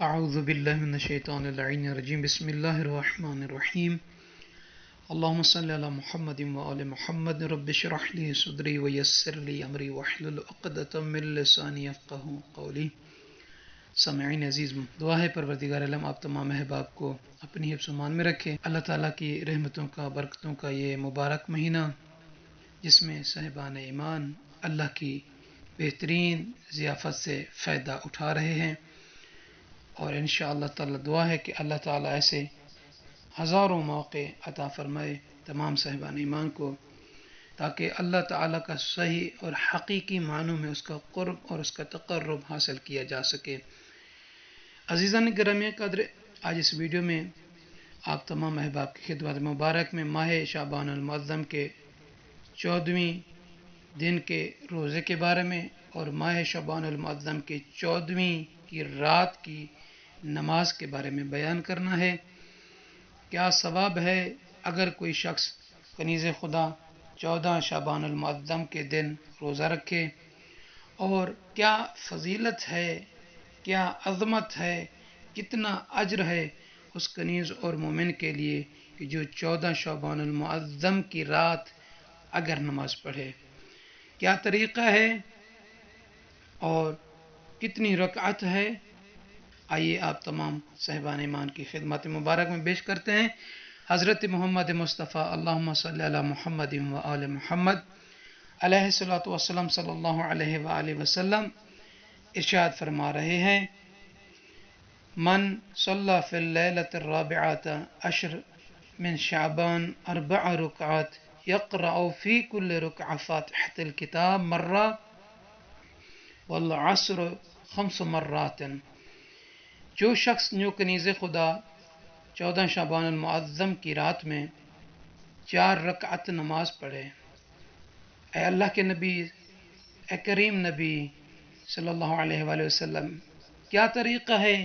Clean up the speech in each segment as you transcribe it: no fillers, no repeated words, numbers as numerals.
أعوذ بالله من الشيطان اللعين الرجيم بسم الله الرحمن الرحيم اللهم صل على محمد وآل محمد رب اشرح لي صدري ويسر لي أمري واحلل عقدة من لساني يفقهوا قولي سامعین عزیز دعا ہے پروردگار عالم آپ تمام احباب کو اپنی حفظ و امان میں رکھے۔ اللہ تعالیٰ کی رحمتوں کا برکتوں کا یہ مبارک مہینہ جس میں صاحبان ایمان اللہ کی بہترین ضیافت سے فائدہ اٹھا رہے ہیں، اور انشاءاللہ تعالیٰ دعا ہے کہ اللہ تعالیٰ ایسے ہزاروں موقع عطا فرمائے تمام صاحبان ایمان کو، تاکہ اللہ تعالیٰ کا صحیح اور حقیقی معنوں میں اس کا قرب اور اس کا تقرب حاصل کیا جا سکے۔ عزیزان گرامی قدر، آج اس ویڈیو میں آپ تمام احباب کی خدمت مبارک میں ماہ شعبان المعظم کے 14ویں دن کے روزے کے بارے میں اور ماہ شعبان المعظم کے 14ویں کی رات کی نماز کے بارے میں بیان کرنا ہے۔ کیا ثواب ہے اگر کوئی شخص کنیز خدا 14 شعبان المعظم کے دن روزہ رکھے، اور کیا فضیلت ہے، کیا عظمت ہے، کتنا اجر ہے اس کنیز اور مومن کے لیے کہ جو 14 شعبان المعظم کی رات اگر نماز پڑھے، کیا طریقہ ہے اور کتنی رکعت ہے۔ آئیے آپ تمام صاحبان ایمان کی خدمت مبارک میں پیش کرتے ہیں۔ حضرت محمد مصطفیٰ اللہم صلی علی محمد و آل محمد علیہ الصلوۃ والسلام صلی اللہ علیہ وآلہ وسلم ارشاد فرما رہے ہیں، من صلی فی اللیلۃ الرابعۃ عشر من شعبان 4 رکعات یقرأ فی کل رکعہ فاتحۃ الکتاب مرہ والعصر 5 مرات۔ جو شخص نیو کنیز خدا 14 شعبان المعظم کی رات میں 4 رکعت نماز پڑھے، اے اللہ کے نبی، اے کریم نبی صلی اللہ علیہ وآلہ وسلم، کیا طریقہ ہے؟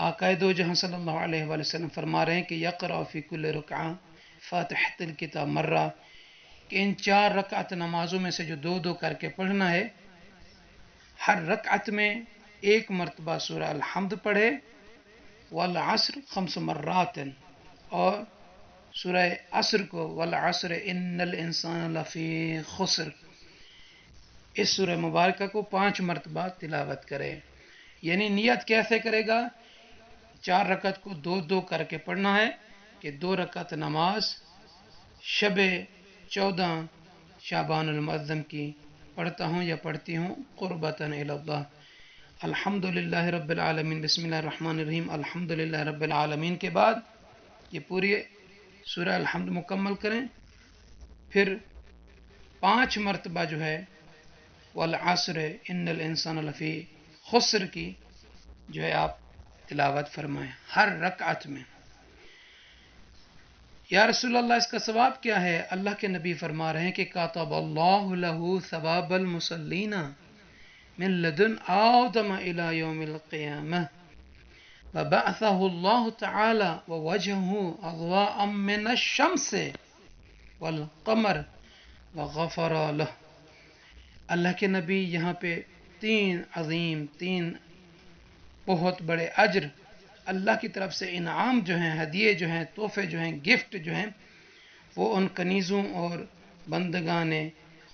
آقائے دو جہاں صلی اللہ علیہ وآلہ وسلم فرما رہے ہیں کہ یقرأ فی کل رکعہ فاتحۃ الکتاب مرہ، کہ ان 4 رکعت نمازوں میں سے جو 2 کر کے پڑھنا ہے، ہر رکعت میں 1 مرتبہ سورہ الحمد پڑھے، والعصر 5 مرات، اور سورہ عصر کو والعصر ان الانسان لفی خسر، اس سورہ مبارکہ کو 5 مرتبہ تلاوت کرے۔ یعنی نیت کیسے کرے گا؟ 4 رکعت کو 2 کر کے پڑھنا ہے کہ 2 رکعت نماز شب 14 شعبان المعظم کی پڑھتا ہوں یا پڑھتی ہوں قربتاً الی اللہ۔ الحمدللہ رب العالمین، بسم اللہ الرحمن الرحیم، الحمدللہ رب العالمین کے بعد یہ پوری سورہ الحمد مکمل کریں، پھر 5 مرتبہ جو ہے والعصر ان الانسان لفی خسر کی جو ہے آپ تلاوت فرمائیں ہر رکعت میں۔ یا رسول اللہ، اس کا ثواب کیا ہے؟ اللہ کے نبی فرما رہے ہیں کہ کاتب اللہ لہ ثواب المصلین من لدن آدم الى یوم القیامہ وبعثہ اللہ تعالی ووجہہ اضواء من الشمس والقمر وغفر لہ۔ اللہ کے نبی یہاں پہ 3 بہت بڑے اجر اللہ کی طرف سے انعام جو ہیں، ہدیے جو ہیں، تحفے جو ہیں، گفٹ جو ہیں، وہ ان کنیزوں اور بندگان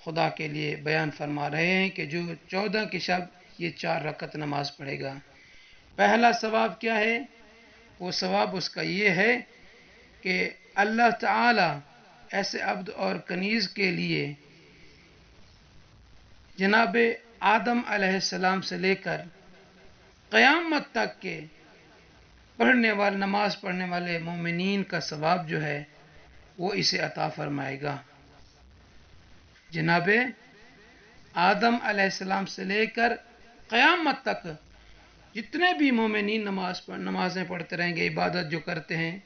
خدا کے لیے بیان فرما رہے ہیں کہ جو 14 کی شب یہ 4 رکعت نماز پڑھے گا۔ پہلا ثواب کیا ہے؟ وہ ثواب اس کا یہ ہے کہ اللہ تعالی ایسے عبد اور کنیز کے لیے جناب آدم علیہ السلام سے لے کر قیامت تک کے پڑھنے والے، نماز پڑھنے والے مومنین کا ثواب جو ہے وہ اسے عطا فرمائے گا۔ جناب آدم علیہ السلام سے لے کر قیامت تک جتنے بھی مومنین نمازیں پڑھتے رہیں گے، عبادت جو کرتے ہیں،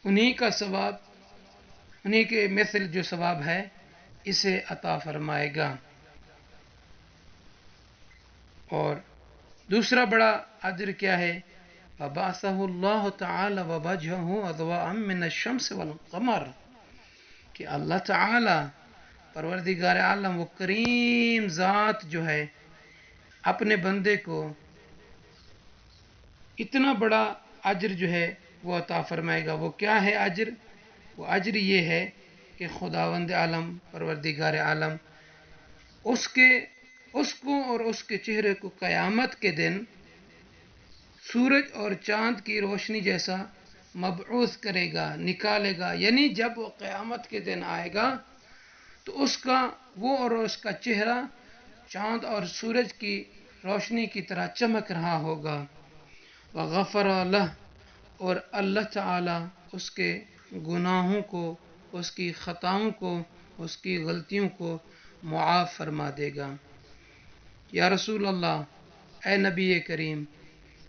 انہی کا ثواب، انہی کے مثل جو ثواب ہے اسے عطا فرمائے گا۔ اور دوسرا بڑا اجر کیا ہے؟ وَبَعَثَهُ اللَّهُ تَعَالَى وَوَجْهَهُ أَضْوَاءً مِّنَ الشَّمْسِ وَالْقَمَرِ، کہ اللہ تعالی پروردگار عالم، وہ کریم ذات جو ہے، اپنے بندے کو اتنا بڑا اجر جو ہے وہ عطا فرمائے گا۔ وہ کیا ہے اجر؟ وہ اجر یہ ہے کہ خداوند عالم، پروردگار عالم، اس کو اور اس کے چہرے کو قیامت کے دن سورج اور چاند کی روشنی جیسا مبعوث کرے گا، نکالے گا۔ یعنی جب وہ قیامت کے دن آئے گا تو وہ اور اس کا چہرہ چاند اور سورج کی روشنی کی طرح چمک رہا ہوگا۔ وغفر لہ، اور اللہ تعالی اس کے گناہوں کو، اس کی خطاؤں کو، اس کی غلطیوں کو معاف فرما دے گا۔ یا رسول اللہ، اے نبی کریم،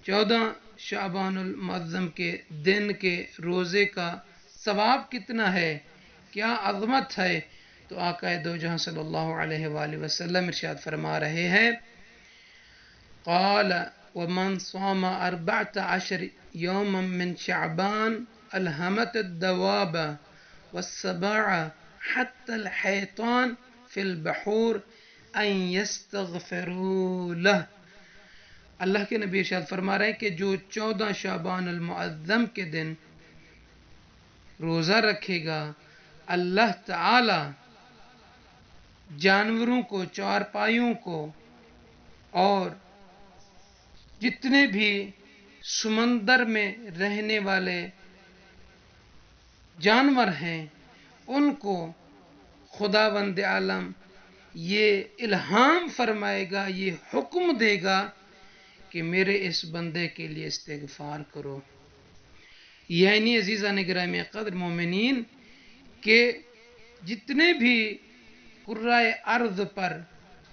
14 شعبان المعظم کے دن کے روزے کا ثواب کتنا ہے، کیا عظمت ہے؟ تو آقا دو جہاں صلی اللہ علیہ وآلہ وسلم ارشاد فرما رہے ہیں، قال ومن صام 14 يوما من شعبان ألهمت الدواب والسباع حتى الحيطان في البحور أن يستغفروا له۔ اللہ کے نبی ارشاد فرما رہے ہیں کہ جو 14 شعبان المعظم کے دن روزہ رکھے گا، اللہ تعالی جانوروں کو، چارپائیوں کو اور جتنے بھی سمندر میں رہنے والے جانور ہیں ان کو خداوند عالم یہ الہام فرمائے گا، یہ حکم دے گا کہ میرے اس بندے کے لیے استغفار کرو۔ یعنی عزیزان گرامی قدر مومنین کہ جتنے بھی کرۂ ارض پر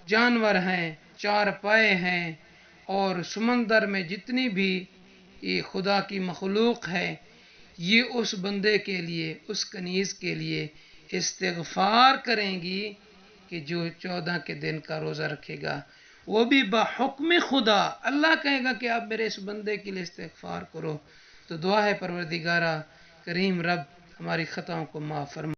جانور ہیں، چارپائے ہیں اور سمندر میں جتنی بھی یہ خدا کی مخلوق ہے، یہ اس بندے کے لیے، اس کنیز کے لیے استغفار کریں گی کہ جو 14 کے دن کا روزہ رکھے گا، وہ بھی بحکم خدا۔ اللہ کہے گا کہ آپ میرے اس بندے کے لیے استغفار کرو۔ تو دعا ہے پروردگارہ کریم رب ہماری خطاؤں کو معاف فرما۔